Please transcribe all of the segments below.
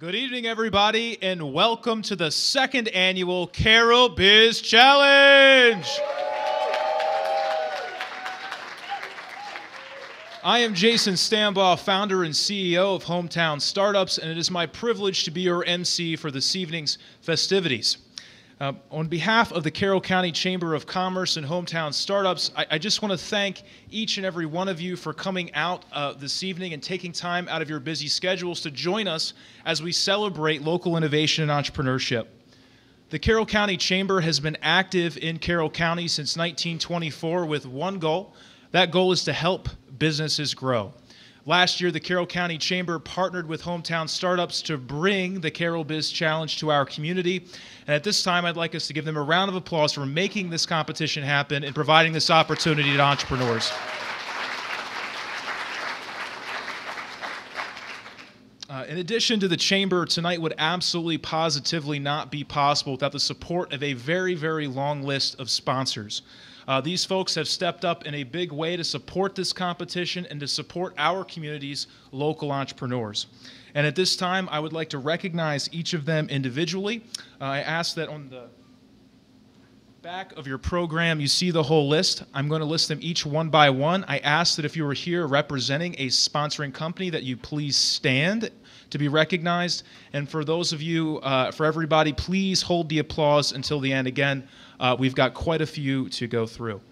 Good evening, everybody, and welcome to the second annual Carroll Biz Challenge. I am Jason STAMBAUGH, founder and CEO of Hometown Startups, and it is my privilege to be your MC for this evening's festivities. On behalf of the Carroll County Chamber of Commerce and Hometown Startups, I just want to thank each and every one of you for coming out this evening and taking time out of your busy schedules to join us as we celebrate local innovation and entrepreneurship. The Carroll County Chamber has been active in Carroll County since 1924 with one goal. That goal is to help businesses grow. Last year, the Carroll County Chamber partnered with Hometown Startups to bring the Carroll Biz Challenge to our community. And at this time, I'd like us to give them a round of applause for making this competition happen and providing this opportunity to entrepreneurs. In addition to the Chamber, tonight would absolutely positively not be possible without the support of a very, very long list of sponsors. These folks have stepped up in a big way to support this competition and to support our community's local entrepreneurs. And at this time, I would like to recognize each of them individually. I ask that on the back of your program, you see the whole list. I'm going to list them each one by one. I ask that if you are here representing a sponsoring company, that you please stand to be recognized. And for those of you, for everybody, please hold the applause until the end. Again, we've got quite a few to go through.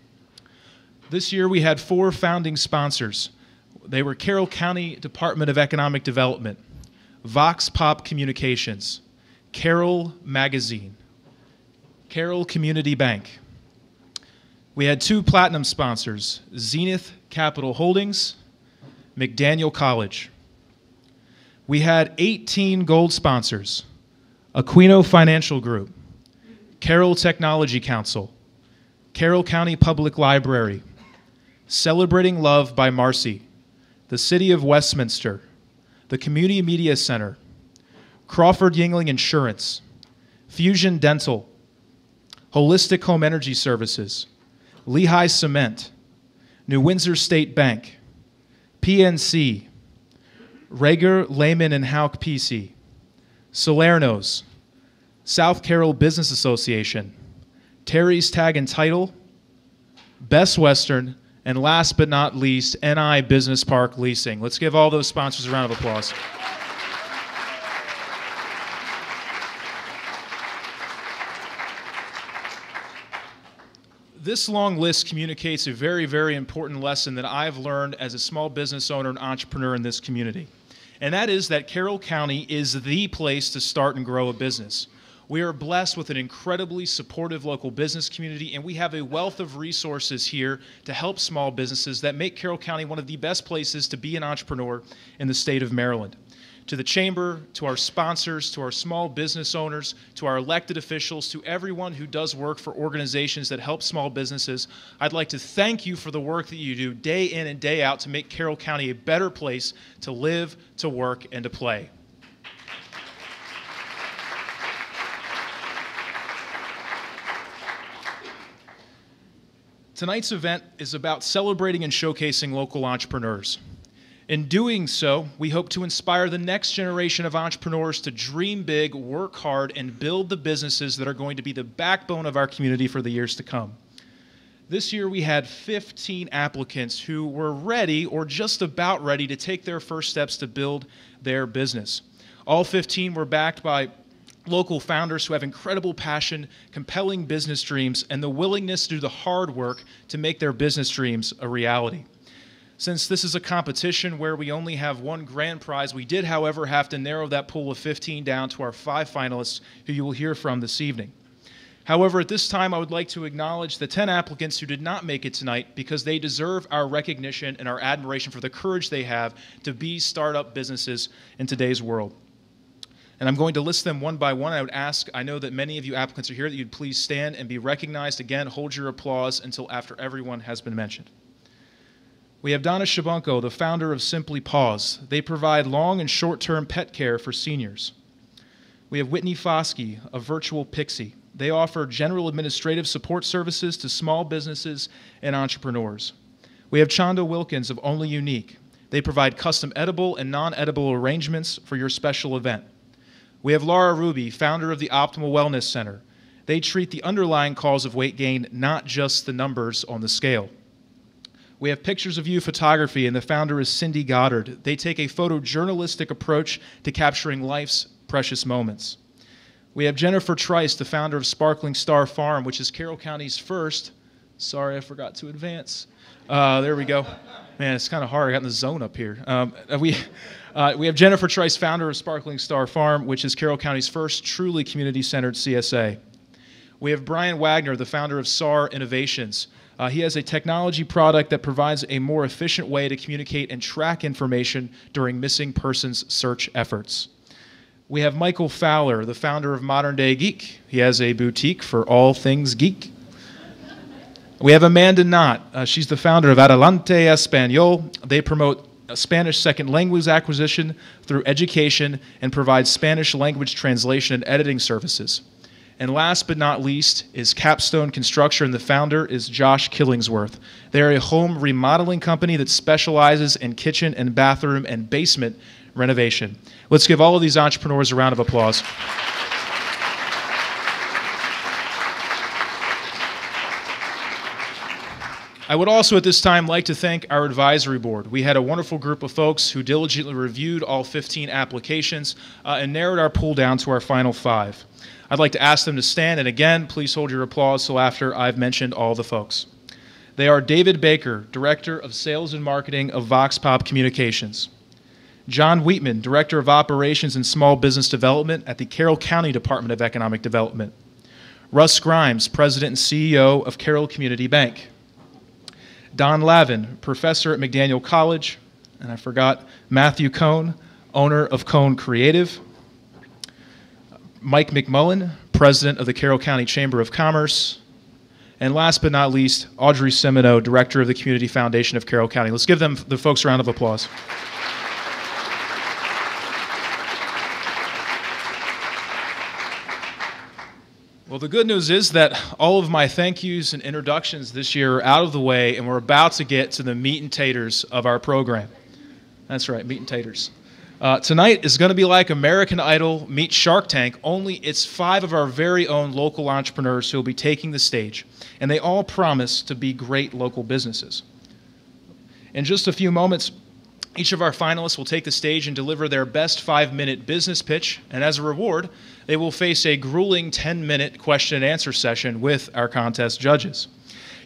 This year we had 4 founding sponsors. They were Carroll County Department of Economic Development, Vox Pop Communications, Carroll Magazine, Carroll Community Bank. We had 2 platinum sponsors, Zenith Capital Holdings, McDaniel College. We had 18 gold sponsors, Aquino Financial Group, Carroll Technology Council, Carroll County Public Library, Celebrating Love by Marcy, the City of Westminster, the Community Media Center, Crawford Yingling Insurance, Fusion Dental, Holistic Home Energy Services, Lehigh Cement, New Windsor State Bank, PNC, Rager, Lehman and Hauk PC, Salerno's, South Carroll Business Association, Terry's Tag and Title, Best Western, and last but not least, NI Business Park Leasing. Let's give all those sponsors a round of applause. This long list communicates a very, very important lesson that I've learned as a small business owner and entrepreneur in this community. And that is that Carroll County is the place to start and grow a business. We are blessed with an incredibly supportive local business community, and we have a wealth of resources here to help small businesses that make Carroll County one of the best places to be an entrepreneur in the state of Maryland. To the Chamber, to our sponsors, to our small business owners, to our elected officials, to everyone who does work for organizations that help small businesses, I'd like to thank you for the work that you do day in and day out to make Carroll County a better place to live, to work, and to play. Tonight's event is about celebrating and showcasing local entrepreneurs. In doing so, we hope to inspire the next generation of entrepreneurs to dream big, work hard, and build the businesses that are going to be the backbone of our community for the years to come. This year we had 15 applicants who were ready or just about ready to take their first steps to build their business. All 15 were backed by local founders who have incredible passion, compelling business dreams, and the willingness to do the hard work to make their business dreams a reality. Since this is a competition where we only have one grand prize, we did, however, have to narrow that pool of 15 down to our 5 finalists who you will hear from this evening. However, at this time, I would like to acknowledge the 10 applicants who did not make it tonight because they deserve our recognition and our admiration for the courage they have to be startup businesses in today's world. And I'm going to list them one by one. I would ask, I know that many of you applicants are here, that you'd please stand and be recognized. Again, hold your applause until after everyone has been mentioned. We have Donna Shabunko, the founder of Simply Paws. They provide long and short-term pet care for seniors. We have Whitney Foskey of Virtual Pixie. They offer general administrative support services to small businesses and entrepreneurs. We have Chanda Wilkins of Only Unique. They provide custom edible and non-edible arrangements for your special event. We have Laura Ruby, founder of the Optimal Wellness Center. They treat the underlying cause of weight gain, not just the numbers on the scale. We have Pictures of You Photography, and the founder is Cindy Goddard. They take a photojournalistic approach to capturing life's precious moments. We have Jennifer Trice, the founder of Sparkling Star Farm, which is Carroll County's first. Sorry, I forgot to advance. There we go. Man, it's kind of hard. I got in the zone up here. We have Jennifer Trice, founder of Sparkling Star Farm, which is Carroll County's first truly community-centered CSA. We have Brian Wagner, the founder of SAR Innovations. He has a technology product that provides a more efficient way to communicate and track information during missing persons search efforts. We have Michael Fowler, the founder of Modern Day Geek. He has a boutique for all things geek. We have Amanda Knott. She's the founder of Adelante Español. They promote Spanish second language acquisition through education and provide Spanish language translation and editing services. And last but not least is Capstone Construction, and the founder is Josh Killingsworth. They're a home remodeling company that specializes in kitchen and bathroom and basement renovation. Let's give all of these entrepreneurs a round of applause. I would also at this time like to thank our advisory board. We had a wonderful group of folks who diligently reviewed all 15 applications and narrowed our pool down to our final 5. I'd like to ask them to stand, and again, please hold your applause till after I've mentioned all the folks. They are David Baker, Director of Sales and Marketing of Vox Pop Communications. John Wheatman, Director of Operations and Small Business Development at the Carroll County Department of Economic Development. Russ Grimes, President and CEO of Carroll Community Bank. Don Lavin, Professor at McDaniel College, and I forgot Matthew Cohn, owner of Cohn Creative. Mike McMullen, President of the Carroll County Chamber of Commerce. And last but not least, Audrey Semino, Director of the Community Foundation of Carroll County. Let's give them, the folks, a round of applause. Well, the good news is that all of my thank yous and introductions this year are out of the way, and we're about to get to the meat and taters of our program. That's right, meat and taters. Tonight is going to be like American Idol meets Shark Tank, only it's 5 of our very own local entrepreneurs who will be taking the stage, and they all promise to be great local businesses. In just a few moments, each of our finalists will take the stage and deliver their best 5-minute business pitch, and as a reward, they will face a grueling 10-minute question and answer session with our contest judges.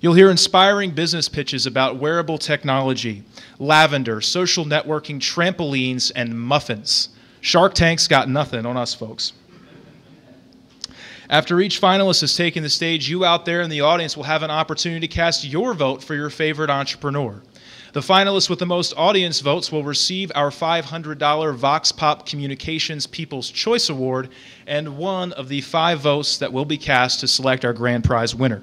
You'll hear inspiring business pitches about wearable technology, lavender, social networking, trampolines, and muffins. Shark Tank's got nothing on us, folks. After each finalist has taken the stage, you out there in the audience will have an opportunity to cast your vote for your favorite entrepreneur. The finalists with the most audience votes will receive our $500 Vox Pop Communications People's Choice Award and one of the 5 votes that will be cast to select our grand prize winner.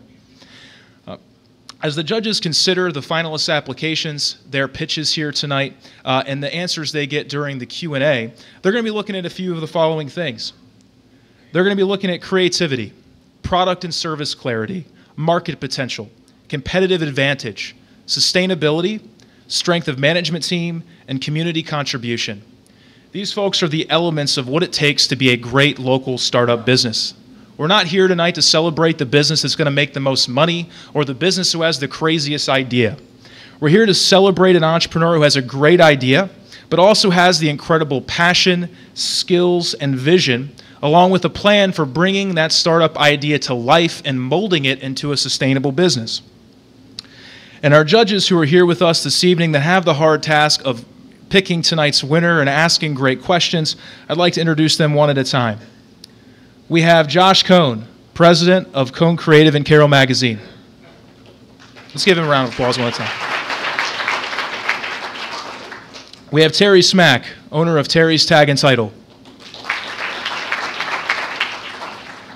As the judges consider the finalists' applications, their pitches here tonight, and the answers they get during the Q&A, they're going to be looking at a few of the following things. They're going to be looking at creativity, product and service clarity, market potential, competitive advantage, sustainability, strength of management team, and community contribution. These folks are the elements of what it takes to be a great local startup business. We're not here tonight to celebrate the business that's going to make the most money or the business who has the craziest idea. We're here to celebrate an entrepreneur who has a great idea, but also has the incredible passion, skills, and vision, along with a plan for bringing that startup idea to life and molding it into a sustainable business. And our judges who are here with us this evening that have the hard task of picking tonight's winner and asking great questions, I'd like to introduce them one at a time. We have Josh Cohn, President of Cohn Creative and Carroll Magazine. Let's give him a round of applause one at a time. We have Terry Smack, owner of Terry's Tag and Title.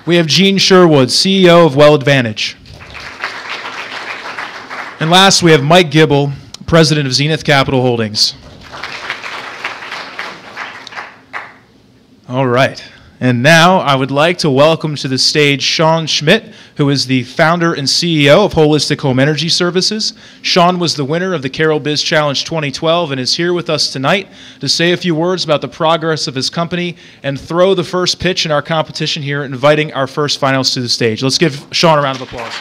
We have Gene Sherwood, CEO of Well Advantage. And last, we have Mike Gibble, President of Zenith Capital Holdings. All right. And now I would like to welcome to the stage Sean Schmidt, who is the founder and CEO of Holistic Home Energy Services. Sean was the winner of the Carroll Biz Challenge 2012 and is here with us tonight to say a few words about the progress of his company and throw the first pitch in our competition here, inviting our first finalists to the stage. Let's give Sean a round of applause.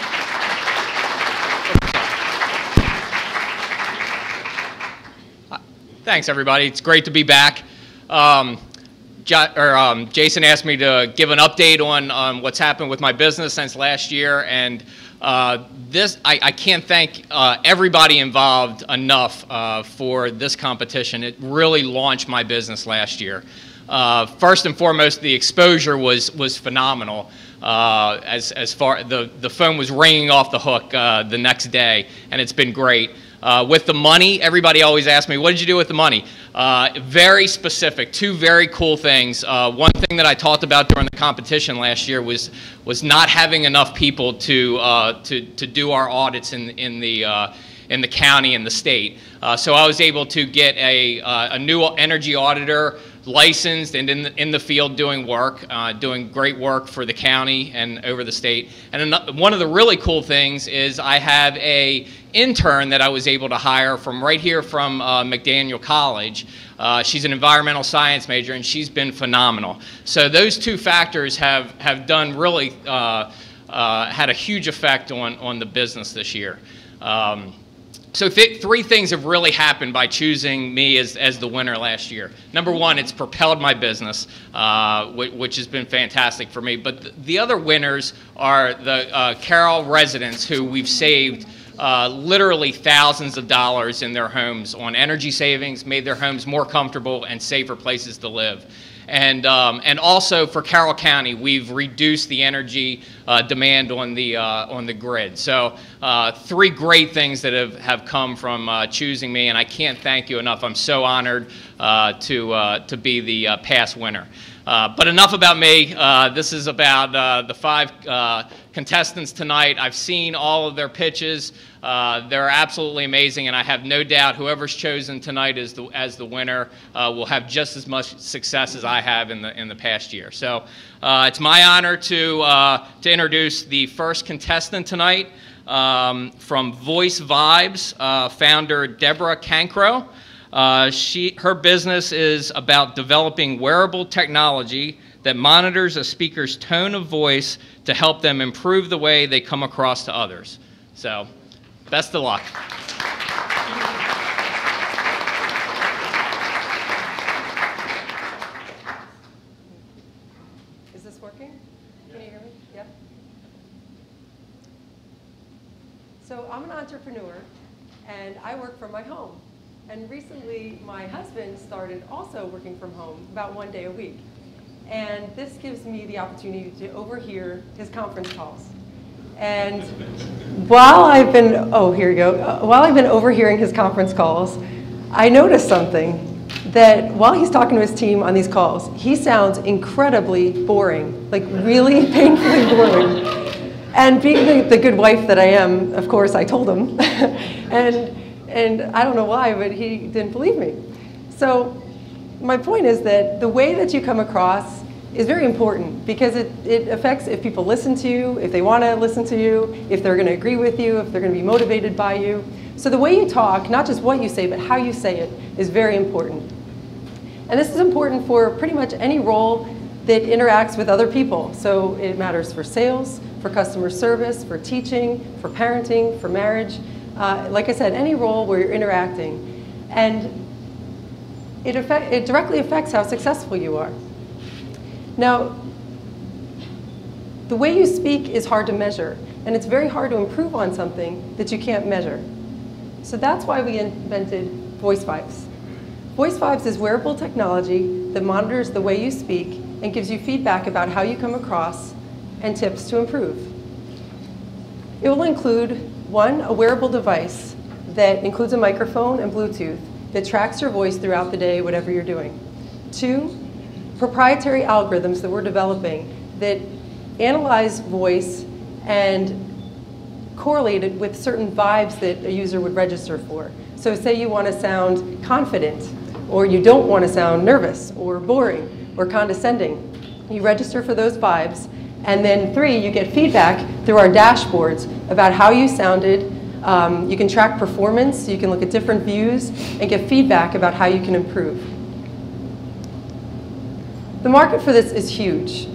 Thanks, everybody. It's great to be back. Jason asked me to give an update on what's happened with my business since last year, and I can't thank everybody involved enough for this competition. It really launched my business last year. First and foremost, the exposure was phenomenal. As far the phone was ringing off the hook the next day, and it's been great. With the money, everybody always asks me, what did you do with the money? Very specific, two very cool things. One thing that I talked about during the competition last year was not having enough people to do our audits in the county and the state. So I was able to get a new energy auditor, licensed and in the field doing work, doing great work for the county and over the state. And one of the really cool things is I have a intern that I was able to hire from right here from McDaniel College. She's an environmental science major, and she's been phenomenal. So those two factors have done really had a huge effect on the business this year. So three things have really happened by choosing me as the winner last year. Number one, it's propelled my business, which has been fantastic for me. But the other winners are the Carroll residents who we've saved literally thousands of dollars in their homes on energy savings, made their homes more comfortable and safer places to live. And also for Carroll County, we've reduced the energy demand on the grid. So three great things that have come from choosing me, and I can't thank you enough. I'm so honored to be the past winner. But enough about me. This is about the five contestants tonight. I've seen all of their pitches. They're absolutely amazing, and I have no doubt whoever's chosen tonight as the winner will have just as much success as I have in the past year. So it's my honor to introduce the first contestant tonight from Voice Vibes, founder Deborah Cancro. Her business is about developing wearable technology that monitors a speaker's tone of voice to help them improve the way they come across to others. So, best of luck. Is this working? Can you hear me? Yep. So I'm an entrepreneur, and I work from my home. And recently, my husband started also working from home about 1 day a week. And this gives me the opportunity to overhear his conference calls. And while I've been, while I've been overhearing his conference calls, I noticed something, that while he's talking to his team on these calls, he sounds incredibly boring, like really painfully boring. And being the good wife that I am, of course, I told him. And I don't know why, but he didn't believe me. So my point is that the way that you come across is very important, because it affects if people listen to you, if they want to listen to you, if they're going to agree with you, if they're going to be motivated by you. So the way you talk, not just what you say, but how you say it, is very important. And this is important for pretty much any role that interacts with other people. So it matters for sales, for customer service, for teaching, for parenting, for marriage. Like I said, any role where you're interacting. And it directly affects how successful you are. Now, the way you speak is hard to measure, and it's very hard to improve on something that you can't measure. So that's why we invented Voice Vibes. Voice Vibes is wearable technology that monitors the way you speak and gives you feedback about how you come across and tips to improve. It will include, one, a wearable device that includes a microphone and Bluetooth that tracks your voice throughout the day, whatever you're doing. Two, proprietary algorithms that we're developing that analyze voice and correlate it with certain vibes that a user would register for. So say you want to sound confident, or you don't want to sound nervous or boring or condescending. You register for those vibes. And then 3, you get feedback through our dashboards about how you sounded. You can track performance. You can look at different views and get feedback about how you can improve. The market for this is huge.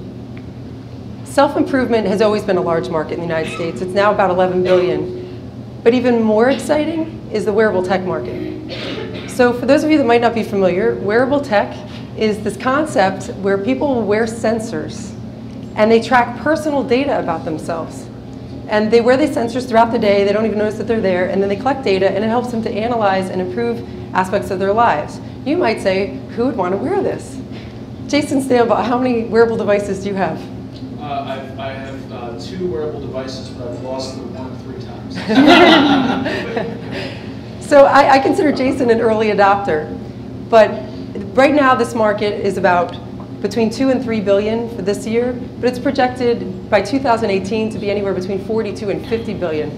Self-improvement has always been a large market in the United States. It's now about 11 billion. But even more exciting is the wearable tech market. So for those of you that might not be familiar, wearable tech is this concept where people will wear sensors and they track personal data about themselves. And they wear these sensors throughout the day. They don't even notice that they're there. And then they collect data, and it helps them to analyze and improve aspects of their lives. You might say, who would want to wear this? Jason Stambaugh, how many wearable devices do you have? I have 2 wearable devices, but I've lost the one 3 times. So I consider Jason an early adopter. But right now, this market is about between 2 and 3 billion for this year, but it's projected by 2018 to be anywhere between 42 and 50 billion.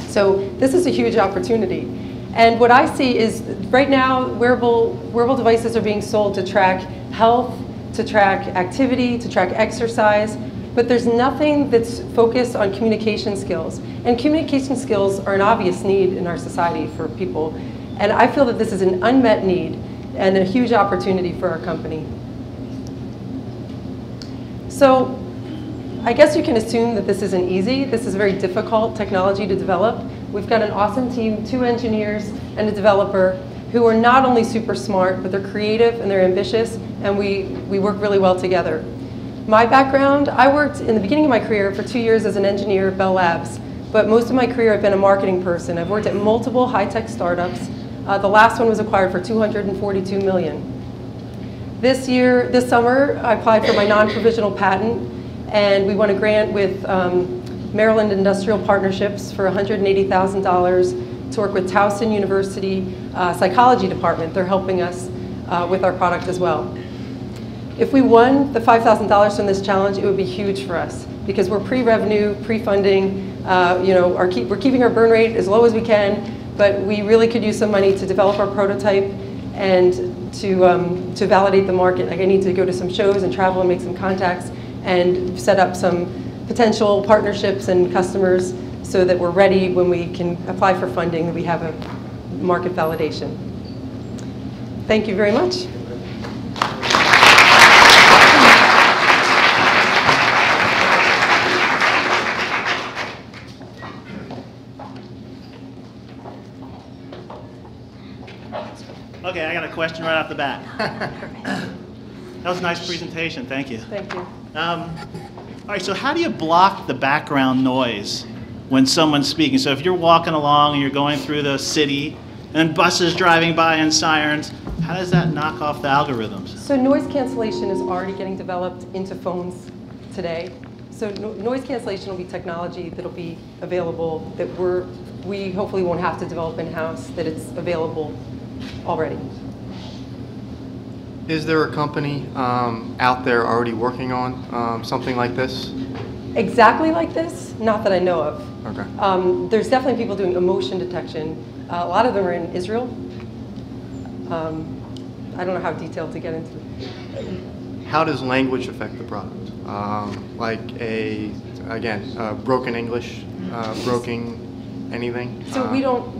So this is a huge opportunity. And what I see is right now, wearable devices are being sold to track health, to track activity, to track exercise, but there's nothing that's focused on communication skills. And communication skills are an obvious need in our society for people. And I feel that this is an unmet need and a huge opportunity for our company. So I guess you can assume that this isn't easy. This is a very difficult technology to develop. We've got an awesome team, 2 engineers and a developer who are not only super smart, but they're creative and they're ambitious, and we work really well together. My background, I worked in the beginning of my career for 2 years as an engineer at Bell Labs, but most of my career I've been a marketing person. I've worked at multiple high-tech startups. The last one was acquired for $242 million. This summer, I applied for my non-provisional patent, and we won a grant with Maryland Industrial Partnerships for $180,000 to work with Towson University Psychology Department. They're helping us with our product as well. If we won the $5,000 from this challenge, it would be huge for us because we're pre-revenue, pre-funding. We're keeping our burn rate as low as we can, but we really could use some money to develop our prototype and to validate the market. Like I need to go to some shows and travel and make some contacts and set up some potential partnerships and customers so that we're ready when we can apply for funding, that we have a market validation. Thank you very much. Okay, I got a question right off the bat. That was a nice presentation, thank you. Thank you. All right, so how do you block the background noise when someone's speaking? So if you're walking along and you're going through the city and buses driving by and sirens, how does that knock off the algorithms? So noise cancellation is already getting developed into phones today. So noise cancellation will be technology that'll be available that we hopefully won't have to develop in-house, that it's available already. Is there a company out there already working on something like this? Exactly like this? Not that I know of. Okay. There's definitely people doing emotion detection. A lot of them are in Israel. I don't know how detailed to get into it. How does language affect the product? Like broken English, broken anything? So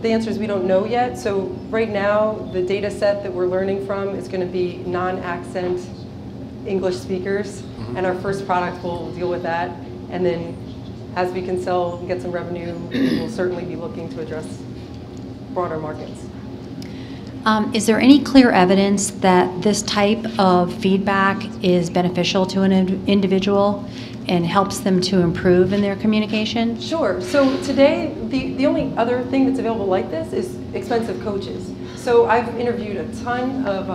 the answer is we don't know yet. So right now, the data set that we're learning from is going to be non-accent English speakers. Mm-hmm. And our first product will deal with that. And then as we can sell and get some revenue, we'll certainly be looking to address broader markets. Is there any clear evidence that this type of feedback is beneficial to an individual and helps them to improve in their communication? Sure. So today, the only other thing that's available like this is expensive coaches. So I've interviewed a ton of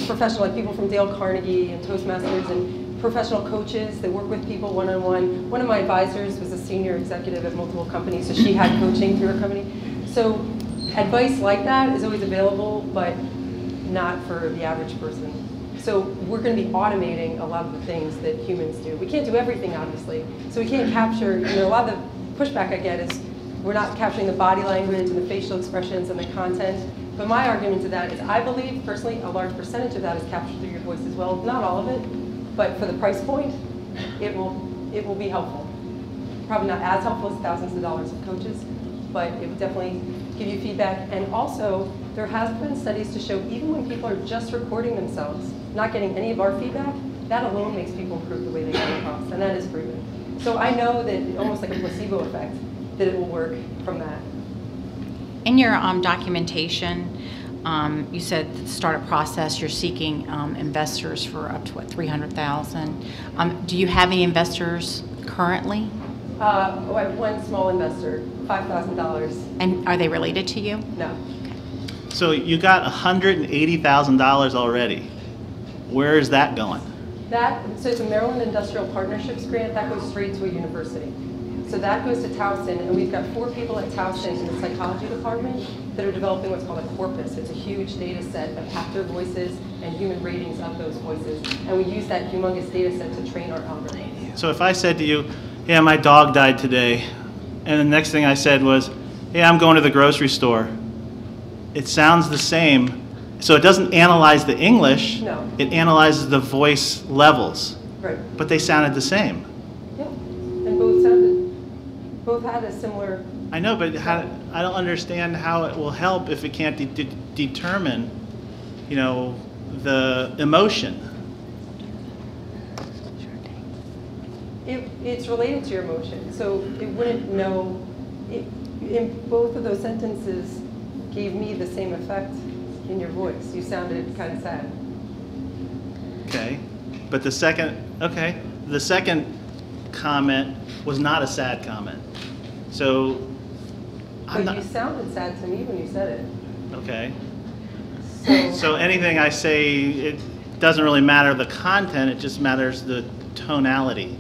professional, like people from Dale Carnegie and Toastmasters and professional coaches that work with people one-on-one. One of my advisors was a senior executive at multiple companies, so she had coaching through her company. So advice like that is always available, but not for the average person. So we're going to be automating a lot of the things that humans do. We can't do everything, obviously. So we can't capture, a lot of the pushback I get is we're not capturing the body language and the facial expressions and the content. But my argument to that is I believe, personally, a large percentage of that is captured through your voice as well. Not all of it, but for the price point, it will be helpful. Probably not as helpful as thousands of dollars of coaches, but it will definitely give you feedback. And also, there has been studies to show even when people are just recording themselves, not getting any of our feedback, that alone makes people improve the way they come across, and that is proven. So I know that almost like a placebo effect, that it will work from that. In your documentation, you said at the start of process you're seeking investors for up to what, 300,000. Do you have any investors currently? I have one small investor, $5,000. And are they related to you? No. So you got $180,000 already. Where is that going? So it's a Maryland Industrial Partnerships grant that goes straight to a university. So that goes to Towson, and we've got 4 people at Towson in the psychology department that are developing what's called a corpus. It's a huge data set of actor voices and human ratings of those voices. And we use that humongous data set to train our algorithms. So if I said to you, yeah, my dog died today, and the next thing I said was, hey, I'm going to the grocery store, it sounds the same. So it doesn't analyze the English, No. It analyzes the voice levels. Right. But they sounded the same. Yeah. And both had a similar. I know, but I don't understand how it will help if it can't determine, you know, the emotion. It's related to your emotion, so it wouldn't know. In both of those sentences gave me the same effect in your voice. You sounded kind of sad. Okay, but the second comment was not a sad comment. So But you sounded sad to me when you said it. Okay. So, So anything I say, it doesn't really matter the content, it just matters the tonality.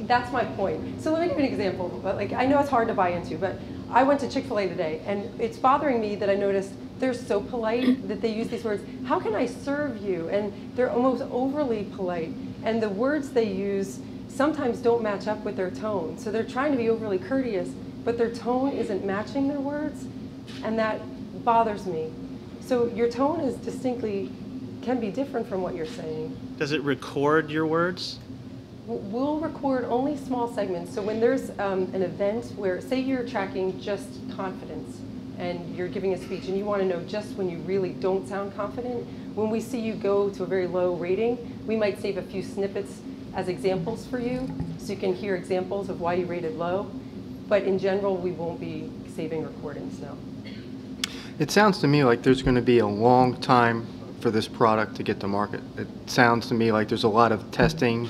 that's my point. So let me give you an example. But like, I know it's hard to buy into, but I went to Chick-fil-A today, and it's bothering me that I noticed they're so polite that they use these words. How can I serve you? And they're almost overly polite. And the words they use sometimes don't match up with their tone. So they're trying to be overly courteous, but their tone isn't matching their words, and that bothers me. So your tone is can be different from what you're saying. Does it record your words? We'll record only small segments. So when there's an event where, say you're tracking just confidence and you're giving a speech and you want to know just when you really don't sound confident, when we see you go to a very low rating, we might save a few snippets as examples for you so you can hear examples of why you rated low. But in general, we won't be saving recordings, no. It sounds to me like there's going to be a long time for this product to get to market. It sounds to me like there's a lot of testing,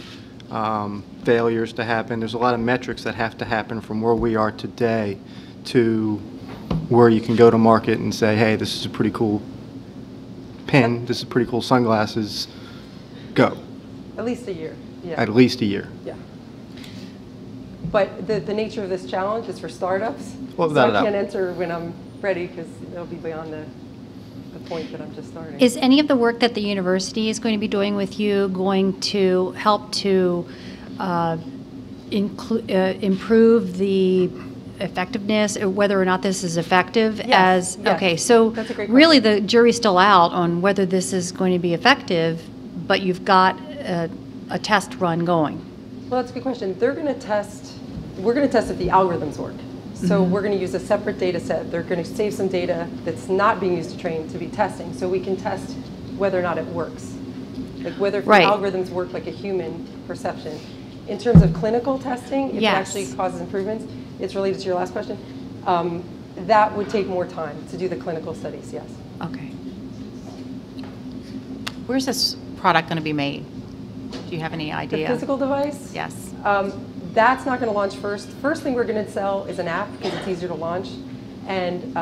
failures to happen. There's a lot of metrics that have to happen from where we are today to where you can go to market and say, hey, this is a pretty cool pen, this is pretty cool sunglasses, go. At least a year, yeah. At least a year. Yeah. But the nature of this challenge is for startups. Well, so I can't enter when I'm ready because it'll be beyond the point that I'm just starting. Is any of the work that the university is going to be doing with you going to help to improve the effectiveness, or whether or not this is effective? Yes, yes. Okay, so That's a great really question. the jury's still out on whether this is going to be effective, but you've got a test run going. Well, that's a good question. We're going to test if the algorithms work. So we're going to use a separate data set. They're going to save some data that's not being used to train to be testing, so we can test whether or not it works. Like whether the Right. algorithms work like a human perception. In terms of clinical testing, if Yes. it actually causes improvements, it's related to your last question, that would take more time to do the clinical studies, yes. Okay. Where's this product going to be made? Do you have any The idea? physical device? Yes. That's not going to launch first. First thing we're going to sell is an app because it's easier to launch. And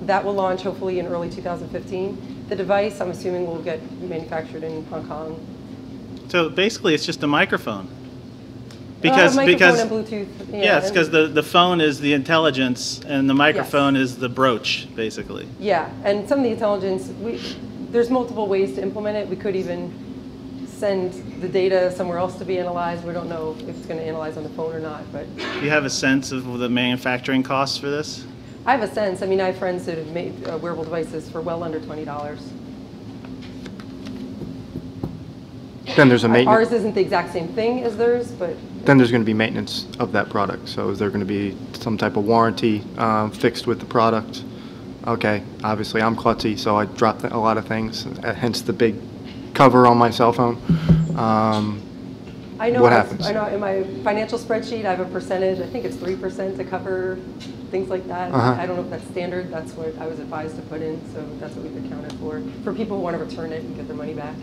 that will launch hopefully in early 2015. The device, I'm assuming, will get manufactured in Hong Kong. So basically, it's just a microphone. Microphone and Bluetooth. Yeah, Yes, because the phone is the intelligence and the microphone is the brooch, basically. Yeah, and some of the intelligence, there's multiple ways to implement it. We could even send the data somewhere else to be analyzed. We don't know if it's going to analyze on the phone or not, but Do you have a sense of the manufacturing costs for this? I have a sense. I mean, I have friends that have made wearable devices for well under $20. Then there's a maintenance. Ours isn't the exact same thing as theirs, but Then there's going to be maintenance of that product. So is there going to be some type of warranty fixed with the product? Okay, obviously I'm klutzy, so I dropped a lot of things, hence the big cover on my cell phone. I know, What happens? I know in my financial spreadsheet, I have a percentage, I think it's 3% to cover things like that. I don't know if that's standard, that's what I was advised to put in, so that's what we've accounted for people who want to return it and get their money back.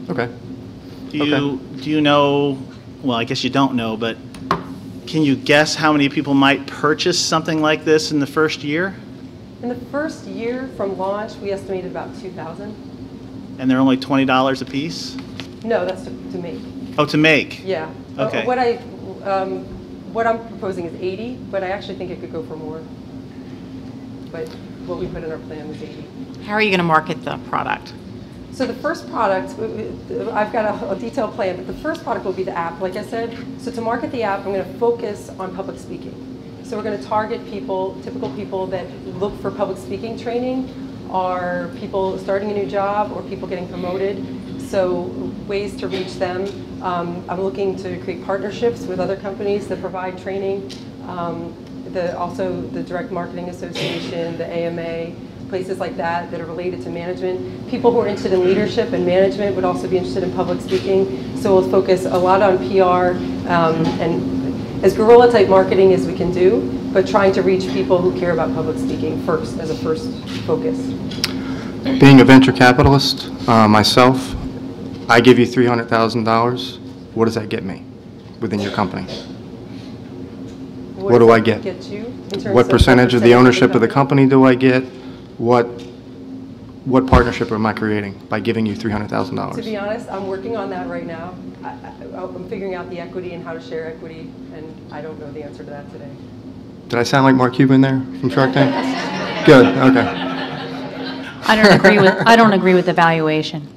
Okay. Do you know, well, I guess you don't know, but can you guess how many people might purchase something like this in the first year? In the first year from launch, we estimated about 2,000. And they're only $20 a piece? No, that's to make. Oh, to make? Yeah. Okay. What I'm proposing is 80, but I actually think it could go for more. But what we put in our plan was 80. How are you going to market the product? So the first product, I've got a detailed plan, but the first product will be the app, like I said. So to market the app, I'm going to focus on public speaking. So we're going to target people, typical people that look for public speaking training, are people starting a new job or people getting promoted. So ways to reach them. I'm looking to create partnerships with other companies that provide training. Also the Direct Marketing Association, the AMA, places like that that are related to management. People who are interested in leadership and management would also be interested in public speaking. So we'll focus a lot on PR and as guerrilla type marketing as we can do, but trying to reach people who care about public speaking first as a first focus. Being a venture capitalist myself, I give you $300,000. What does that get me within your company? What do I get? You in terms What percentage of the ownership of the company do I get? What partnership am I creating by giving you $300,000? To be honest, I'm working on that right now. I'm figuring out the equity and how to share equity, and I don't know the answer to that today. Did I sound like Mark Cuban there from Shark Tank? Good. Okay. I don't agree with the valuation.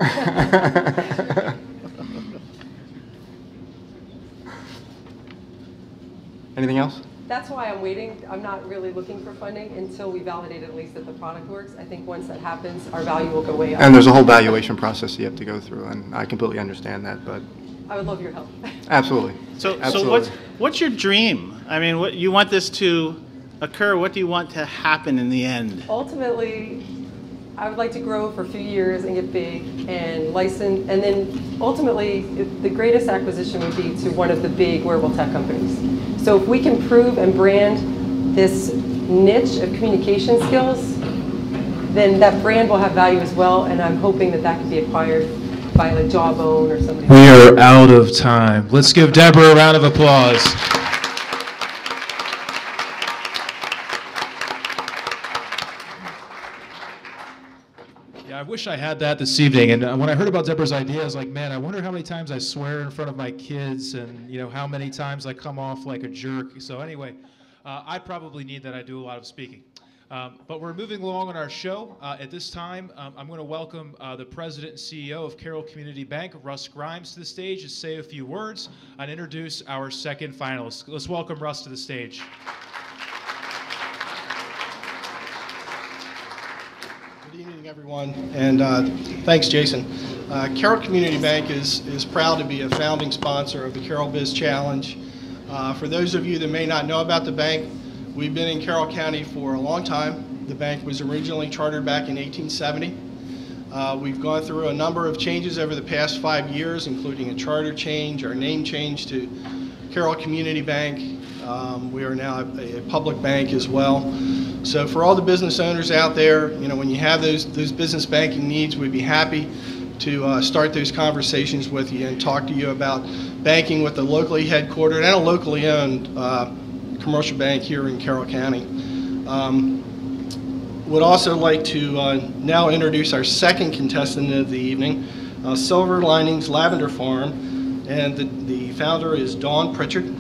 Anything else? That's why I'm waiting. I'm not really looking for funding until we validate at least that the product works. I think once that happens, our value will go way up. And there's a whole valuation process you have to go through, and I completely understand that, but I would love your help. absolutely. So Absolutely. what's your dream? I mean, what you want this to occur? What do you want to happen in the end? Ultimately, I would like to grow for a few years and get big and license, and then ultimately, the greatest acquisition would be to one of the big wearable tech companies. So if we can prove and brand this niche of communication skills, then that brand will have value as well, and I'm hoping that that can be acquired by like Jawbone or somebody. We are out of time. Let's give Deborah a round of applause. I wish I had that this evening. And when I heard about Deborah's idea, I was like, man, I wonder how many times I swear in front of my kids and, you know, how many times I come off like a jerk. So anyway, I probably need that. I do a lot of speaking. But we're moving along on our show. At this time, I'm going to welcome the president and CEO of Carroll Community Bank, Russ Grimes, to the stage to say a few words and introduce our second finalist. Let's welcome Russ to the stage. Good evening, everyone, and thanks, Jason. Carroll Community Bank is proud to be a founding sponsor of the Carroll Biz Challenge. For those of you that may not know about the bank, we've been in Carroll County for a long time. The bank was originally chartered back in 1870. We've gone through a number of changes over the past 5 years, including a charter change, our name change to Carroll Community Bank. We are now a public bank as well. So for all the business owners out there, you know, when you have those business banking needs, we'd be happy to start those conversations with you and talk to you about banking with a locally headquartered and a locally owned commercial bank here in Carroll County. Would also like to now introduce our second contestant of the evening, Silver Linings Lavender Farm, and the founder is Dawn Pritchard.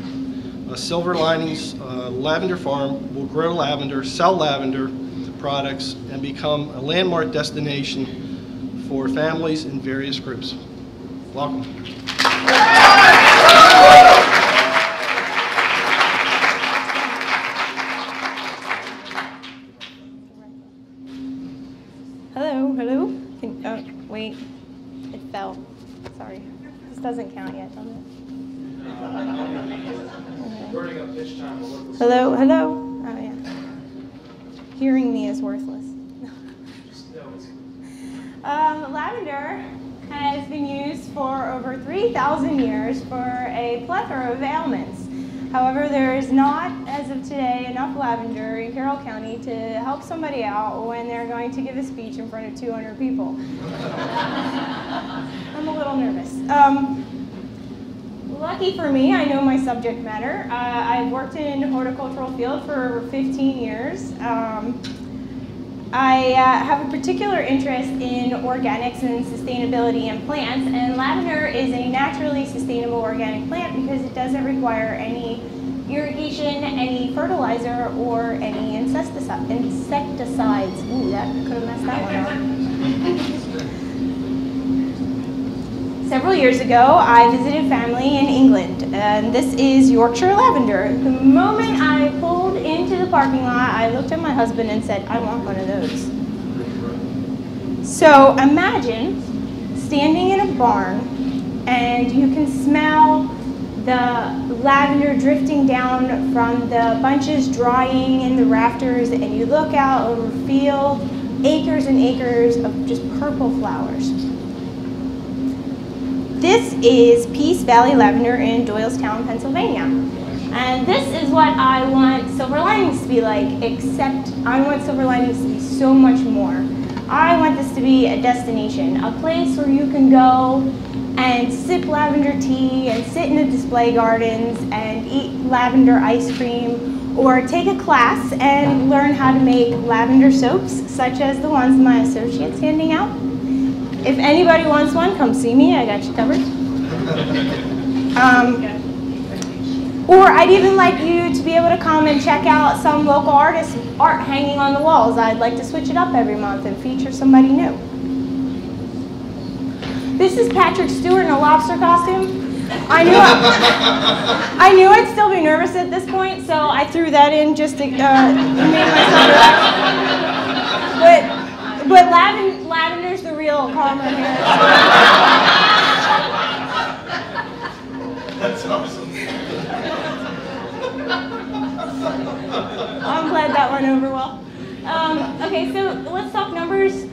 Silver Linings Lavender Farm will grow lavender, sell lavender products, and become a landmark destination for families in various groups. Welcome. Hello, hello. Wait, it fell. Sorry. doesn't count yet, does it? Burning up pitch time. Hello, hello? Oh, yeah. Hearing me is worthless. Lavender has been used for over 3,000 years for a plethora of ailments. However, there is not, as of today, enough lavender in Carroll County to help somebody out when they're going to give a speech in front of 200 people. I'm a little nervous. Lucky for me, I know my subject matter. I've worked in the horticultural field for over 15 years. I have a particular interest in organics and sustainability in plants, and lavender is a naturally sustainable organic plant because it doesn't require any irrigation, any fertilizer, or any insecticides. Ooh, that could have messed that one up. Several years ago, I visited family in England, and this is Yorkshire lavender. The moment I pulled into the parking lot, I looked at my husband and said, I want one of those. So imagine standing in a barn, and you can smell the lavender drifting down from the bunches drying in the rafters, and you look out over a field, acres and acres of just purple flowers. This is Peace Valley Lavender in Doylestown, Pennsylvania. And this is what I want Silver Linings to be like, except I want Silver Linings to be so much more. I want this to be a destination, a place where you can go and sip lavender tea and sit in the display gardens and eat lavender ice cream, or take a class and learn how to make lavender soaps, such as the ones my associate's handing out. If anybody wants one, come see me. I got you covered. Or I'd even like you to be able to come and check out some local artists' art hanging on the walls. I'd like to switch it up every month and feature somebody new. This is Patrick Stewart in a lobster costume. I knew I'd still be nervous at this point, so I threw that in just to make myself relax. But lavender's the real calmer here. That's awesome. I'm glad that went over well. Okay, so let's talk numbers.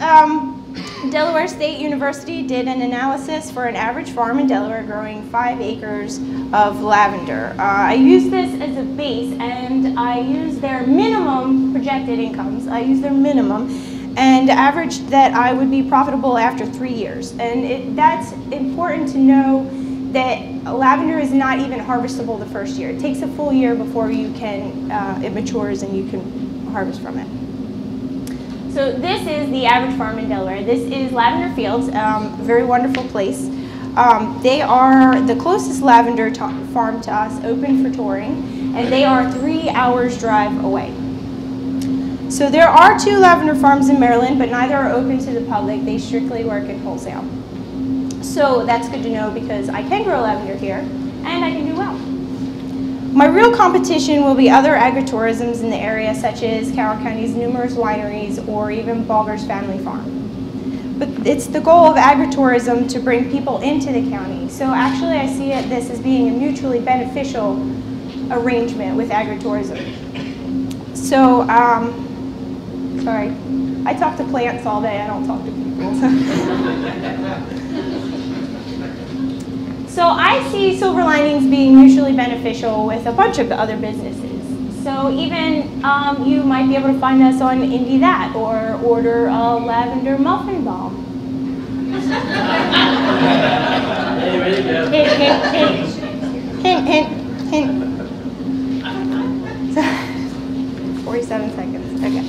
Delaware State University did an analysis for an average farm in Delaware growing 5 acres of lavender. I used this as a base, and I used their minimum projected incomes. I used their minimum, and averaged that I would be profitable after 3 years. And that's important to know that lavender is not even harvestable the first year. It takes a full year before you can, it matures and you can harvest from it. So this is the average farm in Delaware. This is Lavender Fields, very wonderful place. They are the closest lavender farm to us, open for touring, and they are 3 hours drive away. So there are 2 lavender farms in Maryland, but neither are open to the public. They strictly work in wholesale. So that's good to know because I can grow lavender here, and I can do well. My real competition will be other agritourisms in the area, such as Carroll County's numerous wineries or even Balger's Family Farm. But it's the goal of agritourism to bring people into the county. So actually I see this as being a mutually beneficial arrangement with agritourism. So, sorry, I talk to plants all day, I don't talk to people. So I see Silver Linings being mutually beneficial with a bunch of other businesses. So even you might be able to find us on INDITHAT or order a lavender muffin bomb. Hint, hint, hint. Hint, hint, hint. 47 seconds, okay.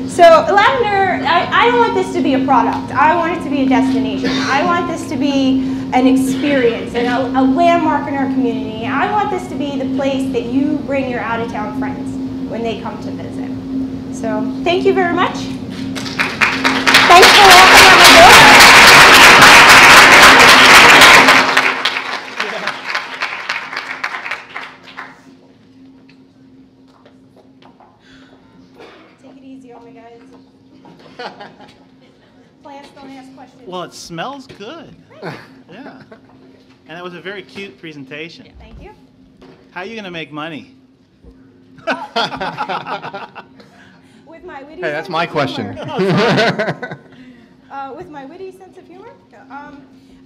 So lavender, I don't want this to be a product. I want it to be a destination. I want this to be an experience and a landmark in our community. I want this to be the place that you bring your out-of-town friends when they come to visit. So thank you very much. Thanks for walking on my door. Take it easy on me, guys. Plants don't ask questions. Well, it smells good. Yeah. And that was a very cute presentation. Thank you. How are you going to make money? With my witty Hey, that's sense my of question. humor. With my witty sense of humor?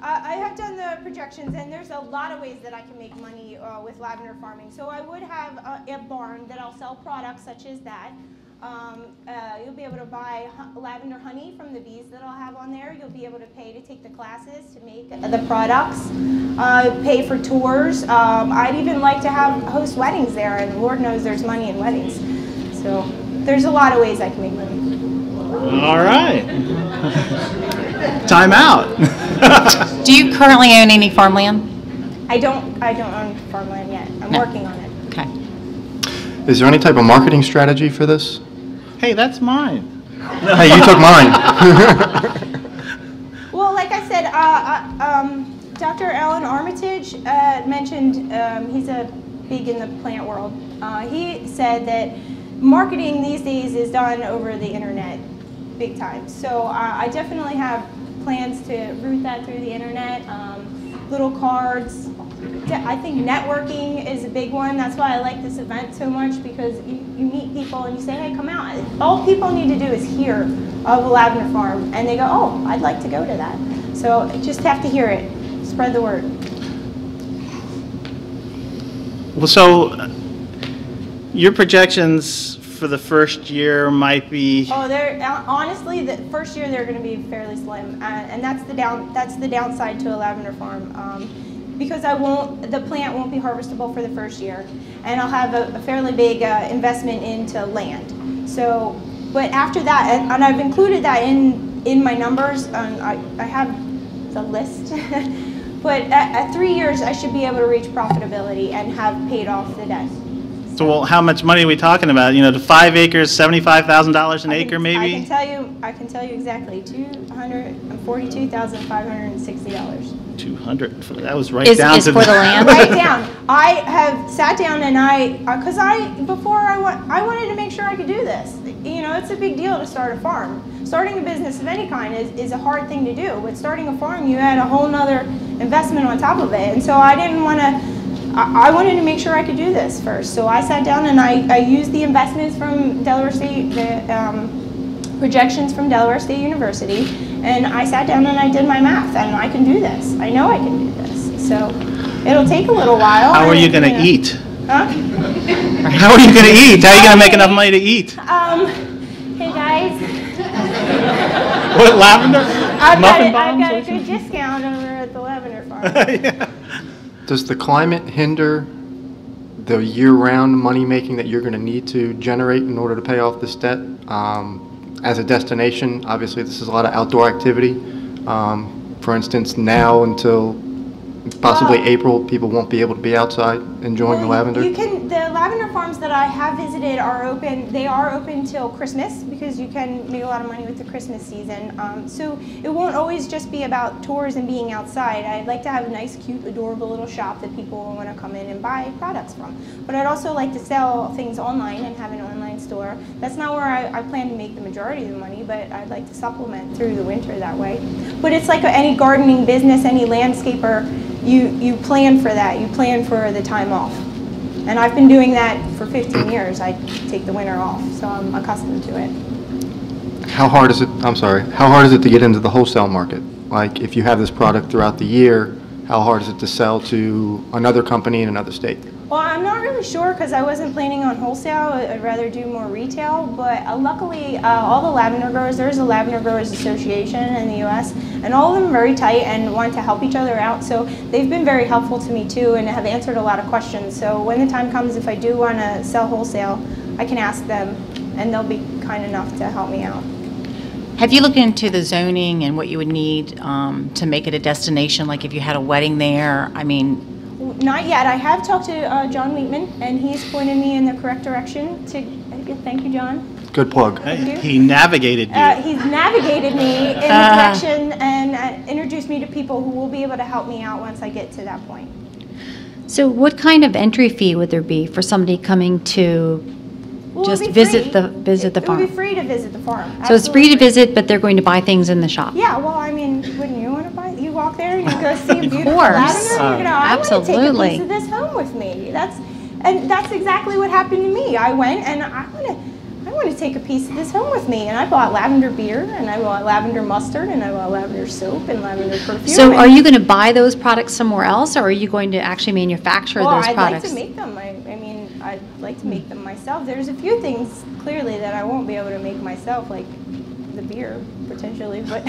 I have done the projections, and there's a lot of ways that I can make money with lavender farming. So I would have a barn that I'll sell products such as that. You'll be able to buy lavender honey from the bees that I'll have on there. You'll be able to pay to take the classes to make the products, pay for tours. I'd even like to host weddings there, and Lord knows there's money in weddings. So there's a lot of ways I can make money. All right. Time out. Do you currently own any farmland? I don't own farmland yet. I'm working on it. Okay. Is there any type of marketing strategy for this? Hey, that's mine. Hey, you took mine. Well, like I said, Dr. Alan Armitage mentioned, he's big in the plant world. He said that marketing these days is done over the internet big time. So I definitely have plans to route that through the internet, little cards. I think networking is a big one. That's why I like this event so much, because you meet people and you say, hey, come out. All people need to do is hear of a lavender farm, and they go, oh, I'd like to go to that. So you just have to hear it. Spread the word. Well, so your projections for the first year might be... Oh, they're honestly, the first year they're going to be fairly slim, and that's the downside to a lavender farm. Because the plant won't be harvestable for the first year, and I'll have a fairly big investment into land. So, but after that, and I've included that in my numbers, I have the list, but at 3 years I should be able to reach profitability and have paid off the debt. So, well, how much money are we talking about? You know, the 5 acres, $75,000 an acre, maybe? I can tell you exactly, $242,560. 200. That was right down is to for the land? Right down. I have sat down and because before I wanted to make sure I could do this. You know, it's a big deal to start a farm. Starting a business of any kind is a hard thing to do. With starting a farm, you add a whole nother investment on top of it. And so I didn't want to, I wanted to make sure I could do this first. So I sat down and I used the investments from Delaware State, projections from Delaware State University, and I sat down and I did my math, and I can do this. I know I can do this. So it'll take a little while. How are you going to eat? Huh? How are you going to eat? How are you going to make enough money to eat? Hey guys. What, lavender? I've got a good discount over at the lavender farm. Yeah. Does the climate hinder the year-round money making that you're going to need to generate in order to pay off this debt? As a destination, obviously this is a lot of outdoor activity. For instance, now until possibly April, people won't be able to be outside enjoying the lavender. The lavender farms that I have visited are open. They are open till Christmas, because you can make a lot of money with the Christmas season. So it won't always just be about tours and being outside. I'd like to have a nice, cute, adorable little shop that people will want to come in and buy products from. But I'd also like to sell things online and have an online store. That's not where I plan to make the majority of the money, but I'd like to supplement through the winter that way. But it's like any gardening business, any landscaper, you plan for that. You plan for the time off. And I've been doing that for 15 years. I take the winter off, so I'm accustomed to it. How hard is it to get into the wholesale market? Like, if you have this product throughout the year, how hard is it to sell to another company in another state? Well, I'm not really sure, because I wasn't planning on wholesale. I'd rather do more retail. But luckily, all the lavender growers, there's a Lavender Growers Association in the U.S., and all of them are very tight and want to help each other out. So they've been very helpful to me too, and have answered a lot of questions. So when the time comes, if I do want to sell wholesale, I can ask them, and they'll be kind enough to help me out. Have you looked into the zoning and what you would need to make it a destination, like if you had a wedding there? I mean... Not yet. I have talked to John Wheatman, and he's pointed me in the correct direction. Thank you, John. Good plug. He navigated you. He's navigated me in the direction and introduced me to people who will be able to help me out once I get to that point. So what kind of entry fee would there be for somebody coming to just visit the farm? It would be free to visit the farm. So it's free to visit, but they're going to buy things in the shop? Yeah, well, I mean, wouldn't you want to buy? You walk there and you go see a beautiful course. lavender, you know, I want to take a Absolutely. piece of this home with me. That's exactly what happened to me. I went and I want to take a piece of this home with me, and I bought lavender beer, and I bought lavender mustard, and I bought lavender soap and lavender perfume. So are you going to buy those products somewhere else, or are you going to actually manufacture those I'd products? like to make them. I mean, I'd like to make them myself. There's a few things, clearly, that I won't be able to make myself, like the beer, potentially, but...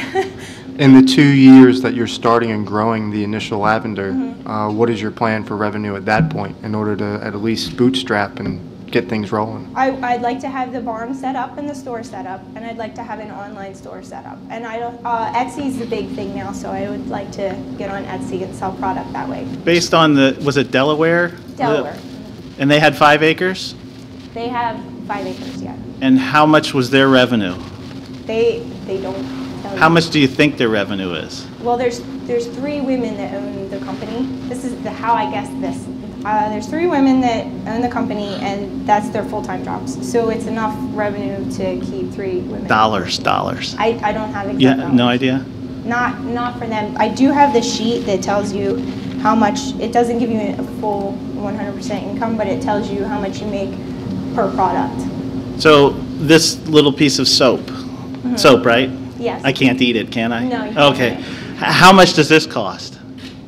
In the 2 years that you're starting and growing the initial lavender, what is your plan for revenue at that point in order to at least bootstrap and get things rolling? I'd like to have the barn set up and the store set up, and I'd like to have an online store set up. And Etsy's the big thing now, so I would like to get on Etsy and sell product that way. Based on was it Delaware? Delaware. And they had 5 acres? They have 5 acres, yeah. And how much was their revenue? They don't tell you. How much do you think their revenue is? Well, there's 3 women that own the company. This is how I guess this. There's 3 women that own the company, and that's their full-time jobs. So it's enough revenue to keep 3 women. Dollars. I don't have exact Yeah, dollars. no idea? Not for them. I do have the sheet that tells you how much. It doesn't give you a full 100% income, but it tells you how much you make per product. So this little piece of soap, soap, right? Yes. I can't eat it, can I? No, you can't Okay. eat it. How much does this cost?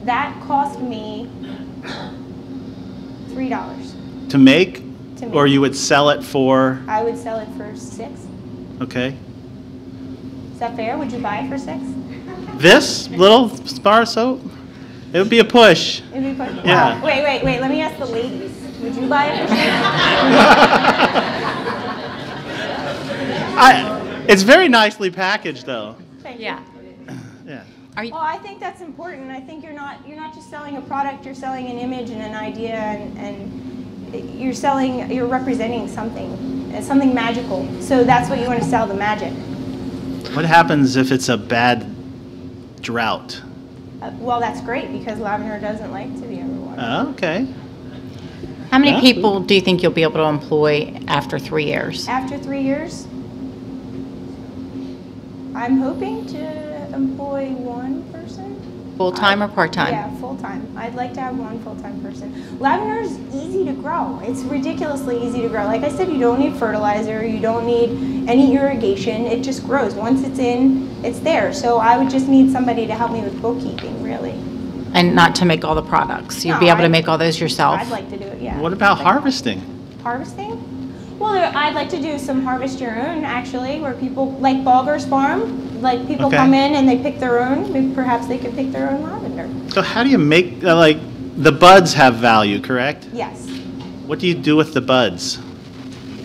That cost me $3 To make? to make. Or you would sell it for, I would sell it for $6. okay. Is that fair? Would you buy it for $6? This little bar soap? It would be a push. It'd be fun. Yeah. Wait. Let me ask the ladies. Would you buy it for $6? It's very nicely packaged, though. Thank you. Yeah. Yeah. Well, I think that's important. I think you're not just selling a product. You're selling an image and an idea, and you're representing something magical. So that's what you want to sell, the magic. What happens if it's a bad drought? Well, that's great because lavender doesn't like to be underwater. Okay. How many Yeah. people do you think you'll be able to employ after 3 years? After 3 years, I'm hoping to employ 1 person. Full-time or part-time? Yeah, full-time. I'd like to have 1 full-time person. Lavender's easy to grow. It's ridiculously easy to grow. Like I said, you don't need fertilizer. You don't need any irrigation. It just grows. Once it's in, it's there. So I would just need somebody to help me with bookkeeping, really. And not to make all the products? You'd No, be able to I- make all those yourself? I'd like to do it, yeah. What about harvesting? Harvesting? Well, I'd like to do some harvest your own, actually, where people, like Bogger's Farm, like people Okay. come in and they pick their own. Maybe perhaps they could pick their own lavender. So how do you make, the buds have value, correct? Yes. What do you do with the buds?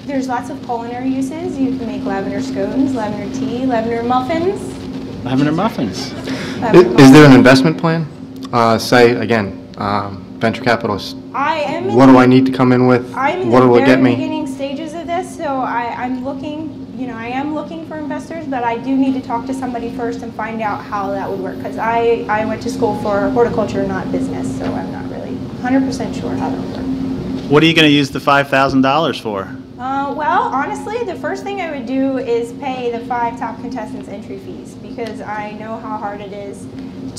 There's lots of culinary uses. You can make lavender scones, lavender tea, lavender muffins. Lavender muffins. Is there an investment plan? Say, again, venture capitalist, I am in what do I need to come in with? I'm in What the will it get very me? beginning stages of this, so I'm looking, I am looking for investors, but I do need to talk to somebody first and find out how that would work, because I went to school for horticulture, not business, so I'm not really 100% sure how that would work. What are you going to use the $5,000 for? Well, honestly, the first thing I would do is pay the 5 top contestants entry fees, because I know how hard it is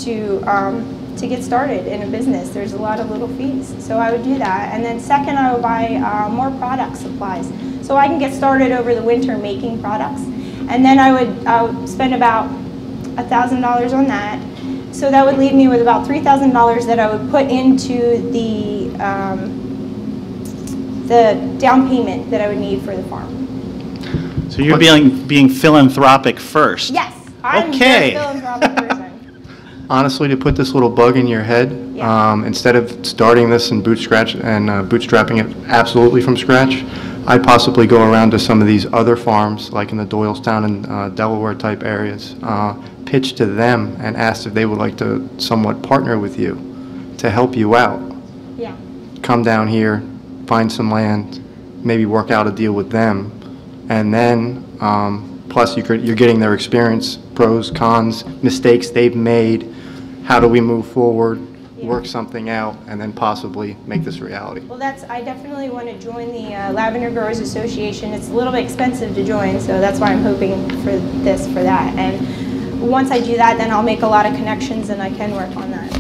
to get started in a business. There's a lot of little fees, so I would do that. And then second, I would buy more product supplies, so I can get started over the winter making products. And then I would spend about $1,000 on that. So that would leave me with about $3,000 that I would put into the down payment that I would need for the farm. So you're being philanthropic first. Yes, I'm Okay. a philanthropic person. Honestly, to put this little bug in your head, Yeah. instead of starting this and bootstrapping it absolutely from scratch, I'd possibly go around to some of these other farms, like in the Doylestown and Delaware type areas, pitch to them and ask if they would like to somewhat partner with you to help you out. Yeah. Come down here, find some land, maybe work out a deal with them, and then plus you're getting their experience, pros, cons, mistakes they've made, how do we move forward, work something out, and then possibly make this a reality. Well, I definitely want to join the Lavender Growers Association. It's a little bit expensive to join, so that's why I'm hoping for that. And once I do that, then I'll make a lot of connections and I can work on that.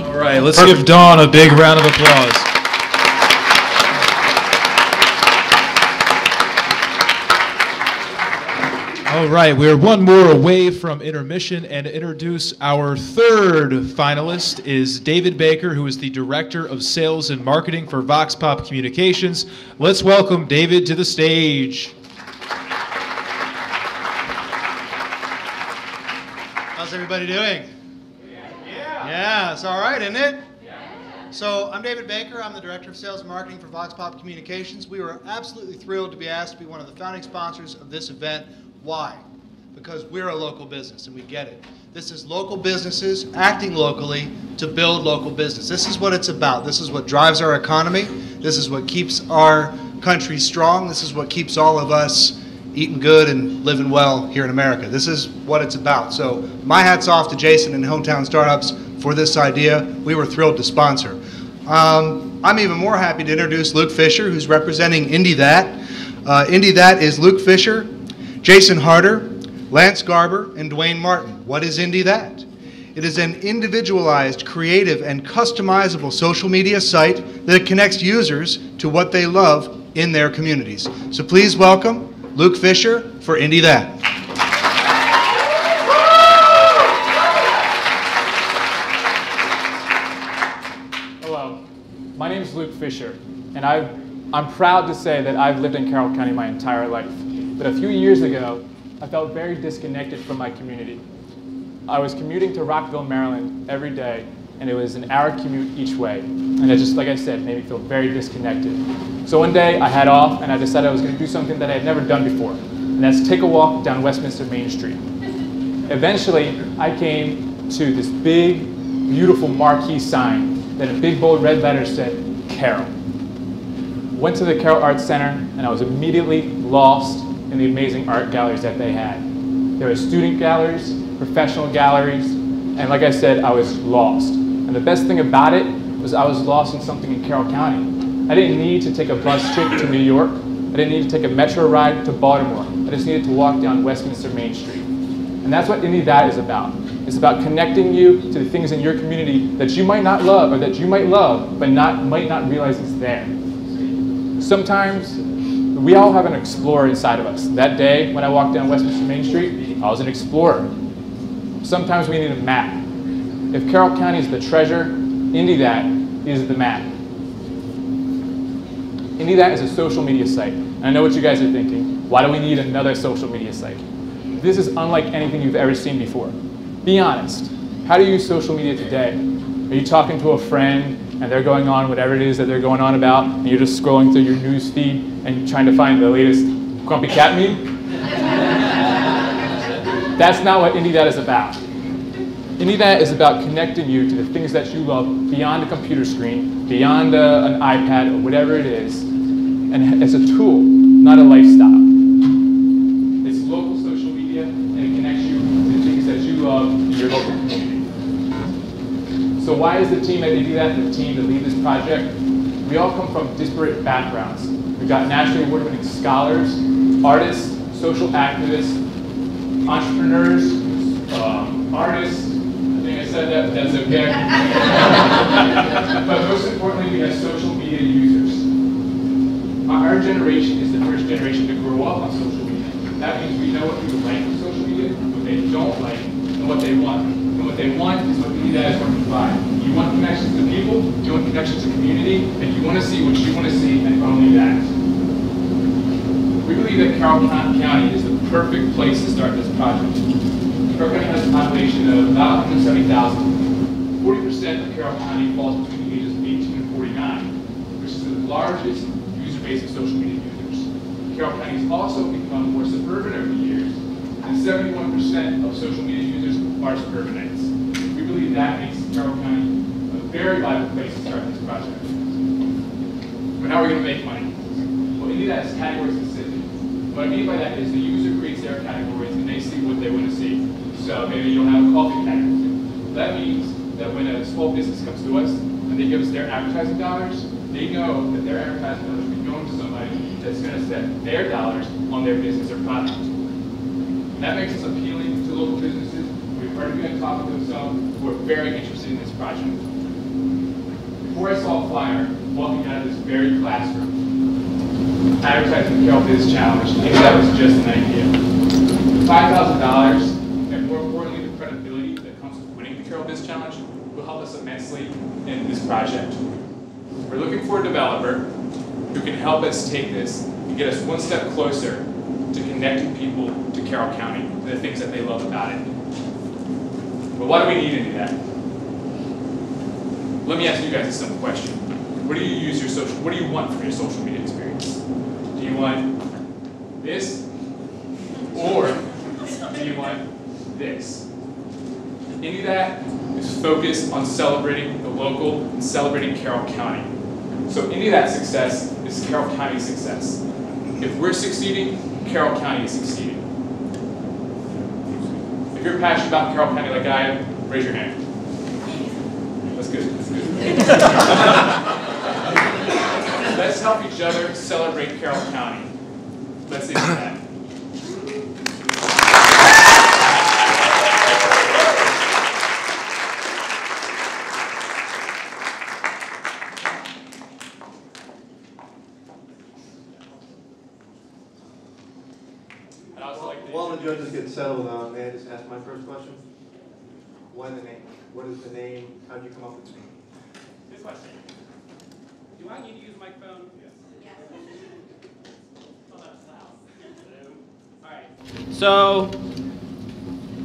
All right, let's give Dawn a big round of applause. All right, we're one more away from intermission, and to introduce our third finalist is David Baker, who is the Director of Sales and Marketing for Vox Pop Communications. Let's welcome David to the stage. How's everybody doing? Yeah, it's all right, isn't it? So I'm David Baker. I'm the Director of Sales and Marketing for Vox Pop Communications. We were absolutely thrilled to be asked to be one of the founding sponsors of this event. Why? Because we're a local business and we get it. This is local businesses acting locally to build local business. This is what it's about. This is what drives our economy. This is what keeps our country strong. This is what keeps all of us eating good and living well here in America. This is what it's about. So my hat's off to Jason and Hometown Startups for this idea. We were thrilled to sponsor. I'm even more happy to introduce Luke Fisher, who's representing INDITHAT. INDITHAT is Luke Fisher, Jason Harder, Lance Garber, and Dwayne Martin. What is INDITHAT? It is an individualized, creative, and customizable social media site that connects users to what they love in their communities. So please welcome Luke Fisher for INDITHAT. Hello, my name is Luke Fisher, and I'm proud to say that I've lived in Carroll County my entire life. But a few years ago, I felt very disconnected from my community. I was commuting to Rockville, Maryland every day, and it was an hour commute each way. And it just, like I said, made me feel very disconnected. So one day I had off and I decided I was going to do something that I had never done before, and that's take a walk down Westminster Main Street. Eventually, I came to this big, beautiful marquee sign that in big bold red letters said, Carroll. Went to the Carroll Arts Center and I was immediately lost in the amazing art galleries that they had. There were student galleries, professional galleries, and like I said, I was lost. And the best thing about it was I was lost in something in Carroll County. I didn't need to take a bus trip to New York. I didn't need to take a metro ride to Baltimore. I just needed to walk down Westminster Main Street. And that's what INDITHAT is about. It's about connecting you to the things in your community that you might not love or that you might love but might not realize it's there. Sometimes we all have an explorer inside of us. That day when I walked down Westminster Main Street, I was an explorer. Sometimes we need a map. If Carroll County is the treasure, INDITHAT is the map. INDITHAT is a social media site. And I know what you guys are thinking. Why do we need another social media site? This is unlike anything you've ever seen before. Be honest. How do you use social media today? Are you talking to a friend and they're going on whatever it is that they're going on about, and you're just scrolling through your news feed and you're trying to find the latest Grumpy Cat meme? That's not what INDITHAT is about. INDITHAT is about connecting you to the things that you love beyond a computer screen, beyond an iPad, or whatever it is. And it's a tool, not a lifestyle. It's local social media, and it connects you to things that you love in your local community. So why is the team at INDITHAT the team to lead this project? We all come from disparate backgrounds. We've got nationally award-winning scholars, artists, social activists, entrepreneurs, artists. I think I said that, but that's okay. But most importantly, we have social media users. Our generation is the first generation to grow up on social media. That means we know what people like on social media, what they don't like, and what they want. And what they want is what INDITHAT is going to provide. You want connections to people, you want connections to community, and you want to see what you want to see, and only that. We believe that Carroll County is the perfect place to start this project. Carroll County has a population of about 170,000. 40% of Carroll County falls between the ages of 18 and 49, which is the largest user base of social media users. Carroll County has also become more suburban over the years, and 71% of social media users are suburbanites. We believe that makes Carroll County a very viable place to start this project. But how are we going to make money? Well, INDITHAT is category specific. What I mean by that is the user creates their categories and they see what they want to see. So maybe you'll have a coffee category. That means that when a small business comes to us and they give us their advertising dollars, they know that their advertising dollars will be going to somebody that's going to spend their dollars on their business or product. That makes us appealing to local businesses. We've already been talking to some who are very interested in this project. Before I saw a flyer walking out of this very classroom, advertising the Carroll Biz Challenge, I think that was just an idea. $5,000, and more importantly, the credibility that comes with winning the Carroll Biz Challenge will help us immensely in this project. We're looking for a developer who can help us take this and get us one step closer to connecting people to Carroll County and the things that they love about it. But why do we need to do that? Let me ask you guys a simple question. What do you want from your social media experience? Do you want this, or do you want this? INDITHAT is focused on celebrating the local and celebrating Carroll County. So INDITHAT's success is Carroll County's success. If we're succeeding, Carroll County is succeeding. If you're passionate about Carroll County like I am, raise your hand. That's good. That's good. Let's help each other celebrate Carroll County. Let's do that. While the judges get settled, may I just ask my first question? What is the name? How did you come up with the name? Good question. Do I need to use a microphone? Yes. Oh, that's loud. All right. So,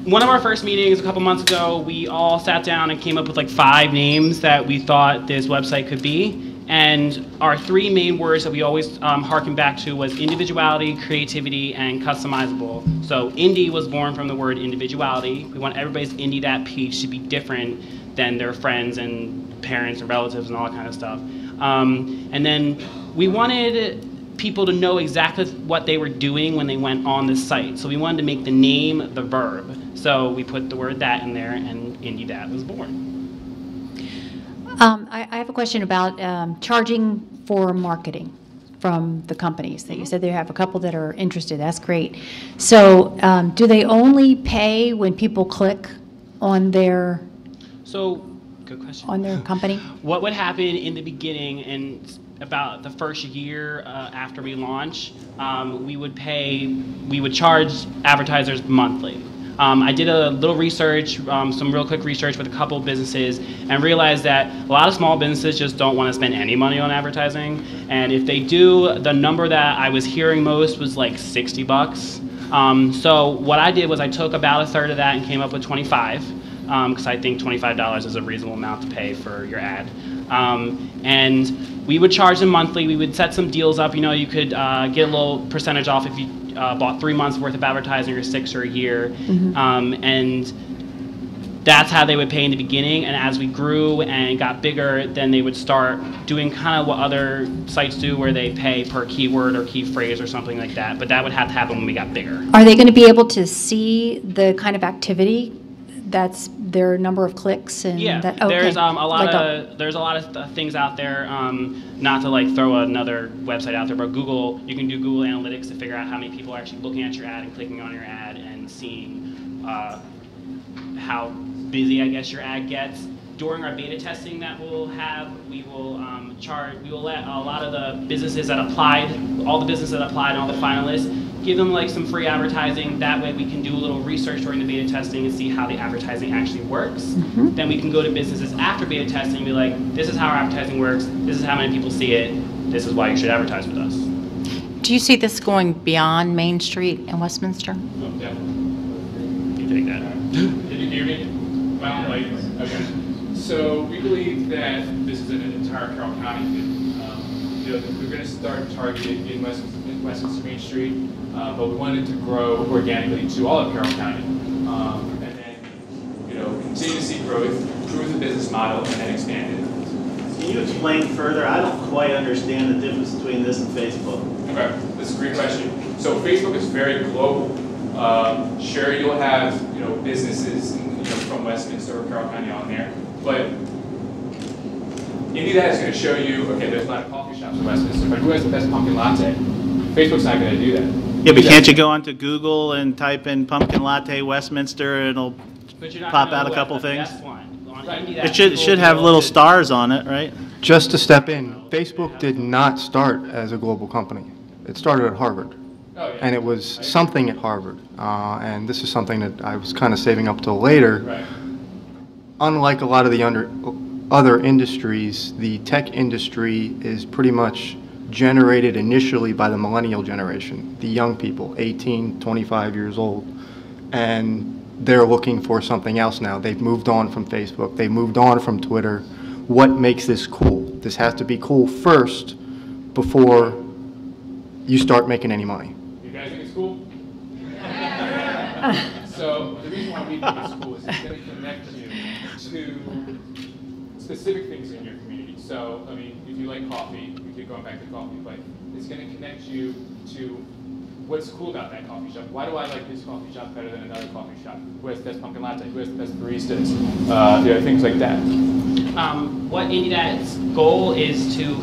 one of our first meetings a couple months ago, we all sat down and came up with like 5 names that we thought this website could be. And our 3 main words that we always harken back to was individuality, creativity, and customizable. So Indie was born from the word individuality. We want everybody's INDITHAT page to be different than their friends and parents and relatives and all that kind of stuff. And then we wanted people to know exactly what they were doing when they went on the site. So we wanted to make the name the verb. So we put the word that in there, and INDITHAT was born. I have a question about charging for marketing from the companies that you said they have a couple that are interested. That's great. So do they only pay when people click on their good question. On their company? What would happen in the beginning and about the first year after we launch, we would charge advertisers monthly. I did a little research, some real quick research with a couple of businesses, and realized that a lot of small businesses just don't want to spend any money on advertising. And if they do, the number that I was hearing most was like $60. So what I did was I took about 1/3 of that and came up with $25, because I think $25 is a reasonable amount to pay for your ad. And we would charge them monthly. We would set some deals up. You know, you could get a little percentage off if you bought 3 months worth of advertising or 6 or a year. And that's how they would pay in the beginning. And as we grew and got bigger, then they would start doing kind of what other sites do, where they pay per keyword or key phrase or something like that. But that would have to happen when we got bigger. Are they going to be able to see the kind of activity that's their number of clicks? And yeah, that, okay. There's a lot of things out there. Not to like throw another website out there, but Google, you can do Google Analytics to figure out how many people are actually looking at your ad and clicking on your ad and seeing how busy, I guess, your ad gets. During our beta testing that we'll have, we will let a lot of the businesses that applied, all the businesses that applied and all the finalists, give them like some free advertising. That way we can do a little research during the beta testing and see how the advertising actually works. Then we can go to businesses after beta testing and be like, this is how our advertising works, this is how many people see it, this is why you should advertise with us. Do you see this going beyond Main Street and Westminster? Oh, definitely. You take that. Did you hear me? Wow, like, okay. So we believe that this is an entire Carroll County thing. You know, we're going to start targeting in Westminster Main Street, but we wanted to grow organically to all of Carroll County, and then, you know, continue to see growth, prove the business model, and then expand it. Can you explain further? I don't quite understand the difference between this and Facebook. Okay, this is a great question. So Facebook is very global. Sure, you'll have, you know, businesses, from Westminster or Carroll County on there, but INDITHAT is going to show you, okay, there's a lot of coffee shops in Westminster, but who has the best pumpkin latte? Facebook's not going to do that. Yeah, but can't you go onto Google and type in pumpkin latte Westminster and it'll But you're not pop gonna out a know couple what the things? best one. On Right. INDITHAT, It should people have will little just- stars on it, right? Just to step in, Facebook did not start as a global company. It started at Harvard. Oh, yeah. And it was something at Harvard. And this is something that I was kind of saving up till later. Right. Unlike a lot of the other industries, the tech industry is pretty much generated initially by the millennial generation, the young people, 18, 25 years old. And they're looking for something else now. They've moved on from Facebook. They've moved on from Twitter. What makes this cool? This has to be cool first before you start making any money. You guys think it's cool? So the reason why we think it's cool is it's going to connect you to specific things in your community. So, I mean, if you like coffee, we keep going back to coffee, but it's going to connect you to what's cool about that coffee shop. Why do I like this coffee shop better than another coffee shop? Who has the best pumpkin latte? Who has the best baristas? Things like that. What INDITHAT's goal is to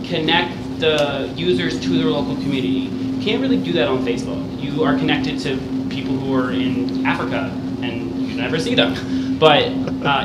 connect the users to their local community. You can't really do that on Facebook. You are connected to people who are in Africa and you never see them. But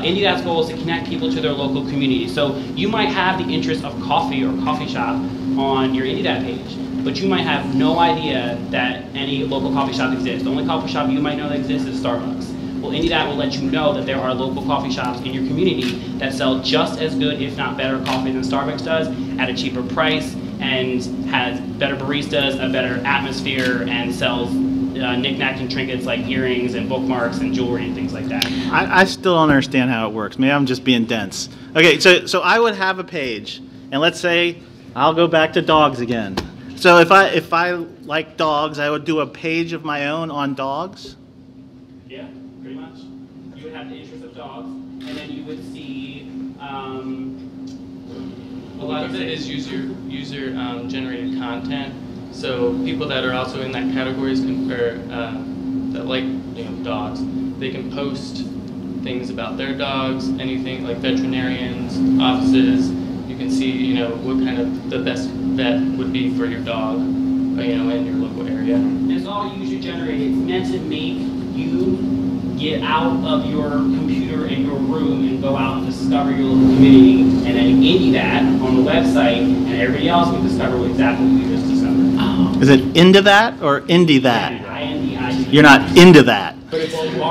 INDITHAT's goal is to connect people to their local community. So you might have the interest of coffee or coffee shop on your INDITHAT page, but you might have no idea that any local coffee shop exists. The only coffee shop you might know that exists is Starbucks. Well, INDITHAT will let you know that there are local coffee shops in your community that sell just as good, if not better, coffee than Starbucks does at a cheaper price and has better baristas, a better atmosphere, and sells knickknacks and trinkets like earrings and bookmarks and jewelry and things like that. I still don't understand how it works. Maybe I'm just being dense. Okay, so I would have a page, and let's say I'll go back to dogs again. So if I like dogs, I would do a page of my own on dogs. Yeah, pretty much. You would have the interest of dogs, and then you would see a lot of it is user generated content. So people that are also in that categories that like dogs, they can post things about their dogs, anything like veterinarians, offices. You can see what kind of the best vet would be for your dog, in your local area. It's all user generated. It's meant to make you get out of your computer and your room and go out and discover your local community, and then INDITHAT on the website, and everybody else can discover exactly what you just discovered. Is it into that or indie that? INDITHAT. You're not into that. But it's into it.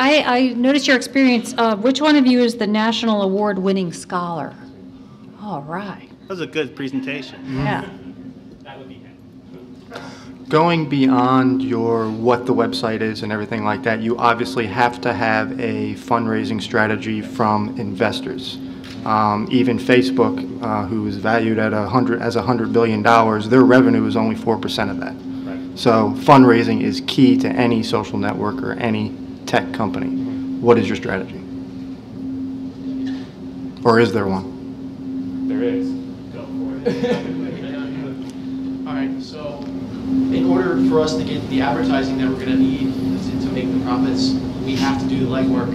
I noticed your experience. Which one of you is the national award-winning scholar? All right. That was a good presentation. Yeah. That would be him. Going beyond what the website is and everything like that, you obviously have to have a fundraising strategy from investors. Even Facebook, who is valued at $100 billion, their revenue is only 4% of that. Right. So fundraising is key to any social network or any tech company. What is your strategy? Or is there one? There is. Go for it. All right, so in order for us to get the advertising that we're going to need to make the profits, we have to do the legwork.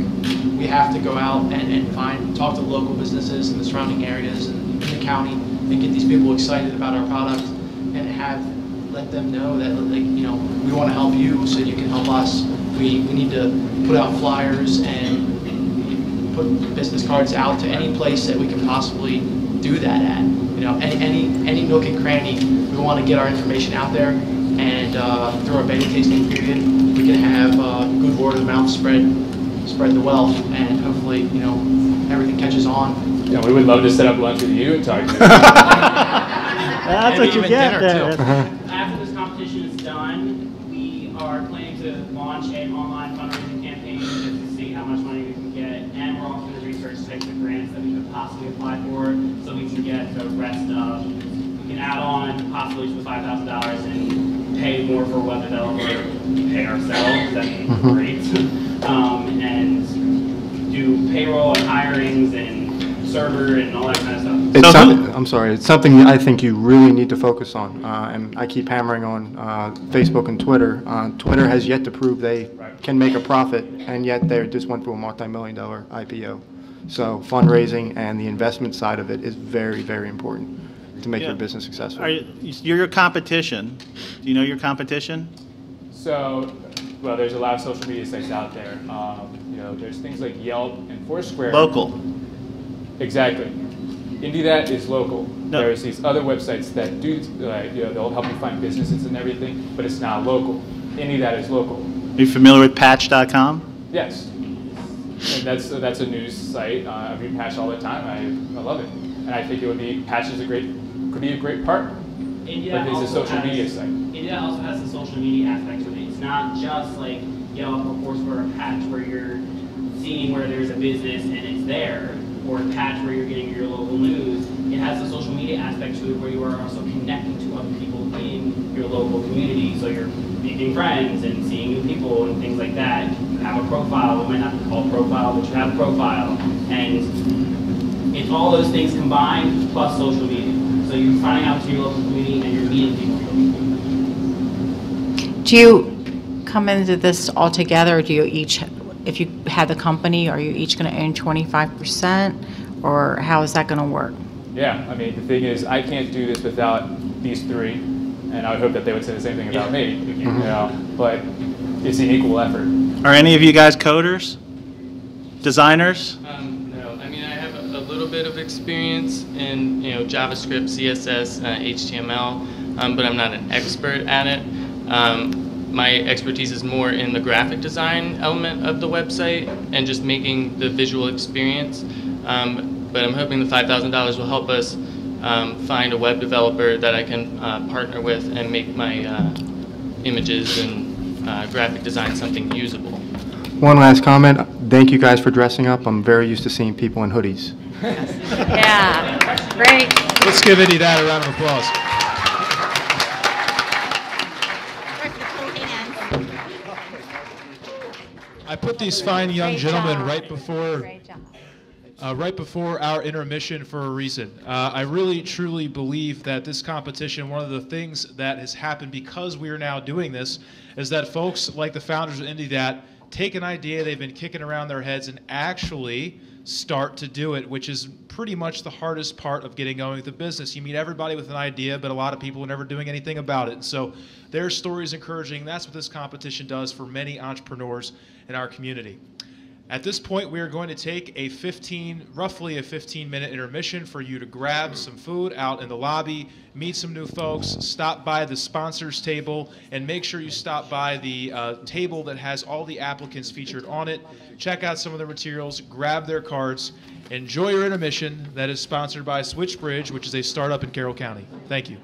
We have to go out and talk to local businesses in the surrounding areas and in the county and get these people excited about our product and let them know that we want to help you so you can help us. We need to put out flyers and put business cards out to any place that we can possibly do that at. Any nook and cranny, we want to get our information out there, and through our beta tasting period, we can have good word of mouth spread the wealth, and hopefully, everything catches on. Yeah, we would love to set up lunch with you and talk to you. That's what you get there. After this competition is done, we are planning to launch an online fundraising campaign just to see how much money we can get, and we're also going to research types of grants that we could possibly apply for, so we can get the rest of, we can add on possibly to the $5,000 and pay more for web developer, pay ourselves, that'd be great, and do payroll and hirings and server and all that kind of stuff. It's I'm sorry. It's something I think you really need to focus on, and I keep hammering on Facebook and Twitter. Twitter has yet to prove they can make a profit, and yet they just went through a multi-million-dollar IPO. So fundraising and the investment side of it is very, very important to make your business successful. You're your competition. Do you know your competition? So, well, there's a lot of social media sites out there. You know, there's things like Yelp and Foursquare. Local. Exactly. INDITHAT is local. No. There's these other websites that do, you know, they'll help you find businesses and everything, but it's not local. INDITHAT is local. Are you familiar with Patch.com? Yes. And that's a news site. I read Patch all the time. I love it, and I think could be a great partner. But it's a social media site. INDITHAT also has a social media aspect to it. It's not just like Yelp or Foursquare or Patch where you're seeing where there's a business and it's there, or Patch where you're getting your local news. It has a social media aspect to it where you are also connecting to other people in your local community. So you're making friends and seeing new people and things like that. You have a profile. It might not be called profile, but you have a profile. And it's all those things combined plus social media. So you're finding out to your local community and you're meeting people. Do you come into this all together, or do you each, if you had the company, are you each going to own 25%, or how is that going to work? Yeah, I mean, the thing is, I can't do this without these three, and I would hope that they would say the same thing about me, you know, but it's an equal effort. Are any of you guys coders? Designers? No, I mean, I have a little bit of experience in, you know, JavaScript, CSS, HTML, but I'm not an expert at it. My expertise is more in the graphic design element of the website and just making the visual experience. But I'm hoping the $5,000 will help us find a web developer that I can partner with and make my images and graphic design something usable. One last comment. Thank you guys for dressing up. I'm very used to seeing people in hoodies. Yeah, great. Let's give INDITHAT a round of applause. I put these fine young gentlemen right before our intermission for a reason. I really, truly believe that this competition, one of the things that has happened because we are now doing this, is that folks like the founders of INDITHAT take an idea they've been kicking around their heads and actually start to do it, which is pretty much the hardest part of getting going with the business. You meet everybody with an idea, but a lot of people are never doing anything about it. And so their story is encouraging. That's what this competition does for many entrepreneurs in our community. At this point, we are going to take a roughly a 15-minute intermission for you to grab some food out in the lobby, meet some new folks, stop by the sponsors table, and make sure you stop by the table that has all the applicants featured on it. Check out some of the materials, grab their cards, enjoy your intermission that is sponsored by SwitchBridge, which is a startup in Carroll County. Thank you.